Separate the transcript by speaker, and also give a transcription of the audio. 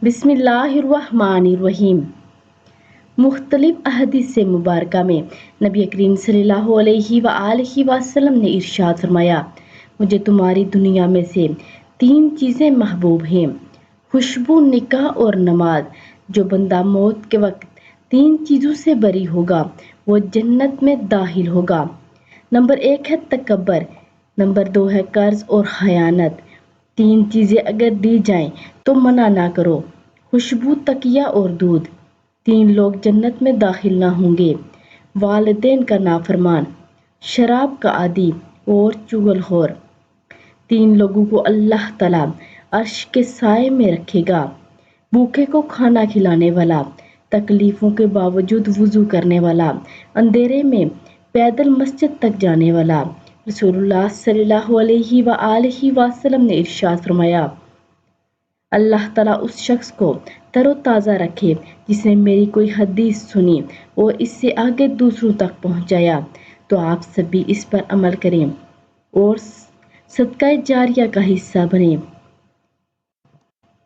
Speaker 1: بسم اللہ الرحمن الرحیم۔ مختلف احادیث مبارکہ میں نبی کریم صلی اللہ علیہ وآلہ وسلم نے ارشاد فرمایا، مجھے تمہاری دنیا میں سے 3 چیزیں محبوب ہیں، خوشبو، نکاح اور نماز۔ جو بندہ موت کے وقت 3 چیزوں سے بری ہوگا وہ جنت میں داخل ہوگا۔ نمبر 1 ہے تکبر، نمبر 2 ہے قرض اور خیانت۔ 3 چیزیں اگر دی جائیں تو منع نہ کرو، خوشبو، تکیہ اور دودھ۔ 3 لوگ جنت میں داخل نہ ہوں گے، والدین کا نافرمان، شراب کا عادی اور چغل خور۔ 3 لوگوں کو اللہ تعالیٰ عرش کے سائے میں رکھے گا، بھوکے کو کھانا کھلانے والا، تکلیفوں کے باوجود وضو کرنے والا، اندھیرے میں پیدل مسجد تک جانے والا۔ رسول اللہ صلی اللہ علیہ وآلہ وسلم نے ارشاد فرمایا، اللہ تعالیٰ اس شخص کو تر و تازہ رکھے جس نے میری کوئی حدیث سنی اور اس سے آگے دوسروں تک پہنچایا۔ تو آپ سب بھی اس پر عمل کریں اور صدقہ جاریہ کا حصہ بنیں۔